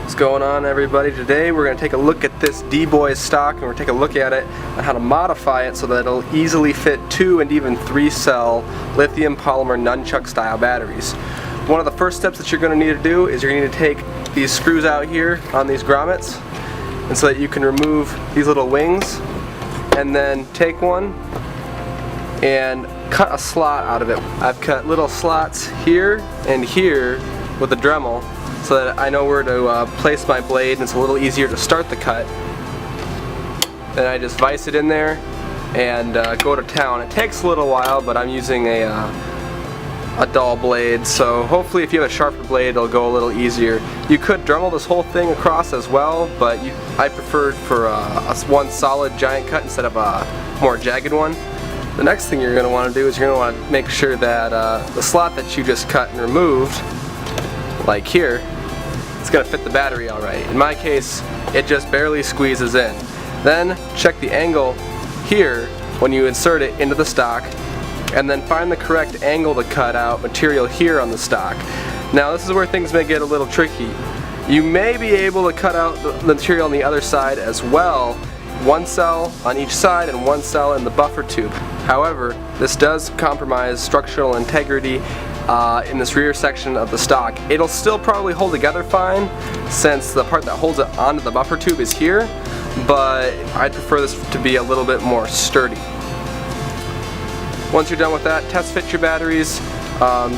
What's going on, everybody? Today we're going to take a look at this D-Boys stock, and we're going to take a look at it and how to modify it so that it'll easily fit 2 and even 3 cell lithium polymer nunchuck style batteries. One of the first steps that you're going to need to do is you're going to need to take these screws out here on these grommets, and so that you can remove these little wings, and then take one and cut a slot out of it. I've cut little slots here and here with a Dremel, so that I know where to place my blade, and it's a little easier to start the cut. Then I just vise it in there and go to town. It takes a little while, but I'm using a dull blade, so hopefully if you have a sharper blade it'll go a little easier. You could Dremel this whole thing across as well, but I preferred for one solid giant cut instead of a more jagged one. The next thing you're going to want to do is you're going to want to make sure that the slot that you just cut and removed, like here, it's going to fit the battery alright. In my case, it just barely squeezes in. Then check the angle here when you insert it into the stock, and then find the correct angle to cut out material here on the stock. Now this is where things may get a little tricky. You may be able to cut out the material on the other side as well, 1 cell on each side and 1 cell in the buffer tube. However, this does compromise structural integrity in this rear section of the stock. It'll still probably hold together fine since the part that holds it onto the buffer tube is here, but I'd prefer this to be a little bit more sturdy. Once you're done with that, test fit your batteries,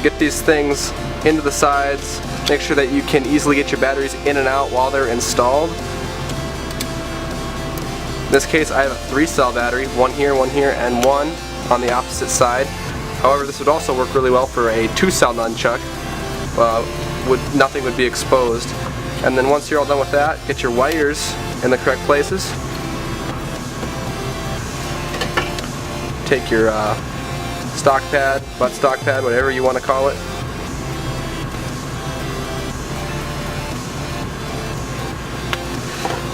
get these things into the sides, make sure that you can easily get your batteries in and out while they're installed. In this case I have a 3 cell battery, one here, and one on the opposite side. However, this would also work really well for a 2 cell nunchuck. Nothing would be exposed. And then once you're all done with that, get your wires in the correct places. Take your stock pad, butt stock pad, whatever you want to call it.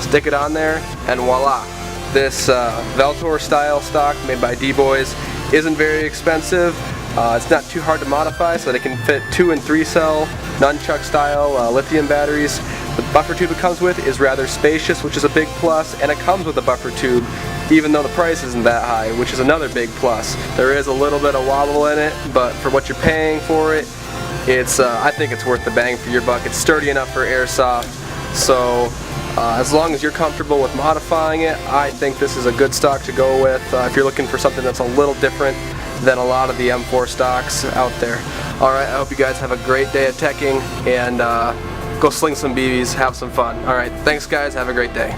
Stick it on there, and voila! This Vltor style stock made by D-Boys isn't very expensive. It's not too hard to modify so that it can fit 2 and 3 cell nunchuck style lithium batteries. The buffer tube it comes with is rather spacious, which is a big plus, and it comes with a buffer tube even though the price isn't that high, which is another big plus. There is a little bit of wobble in it, but for what you're paying for it, I think it's worth the bang for your buck. It's sturdy enough for airsoft, so as long as you're comfortable with modifying it, I think this is a good stock to go with if you're looking for something that's a little different than a lot of the M4 stocks out there. Alright, I hope you guys have a great day at teching, and go sling some BBs, have some fun. Alright, thanks guys, have a great day.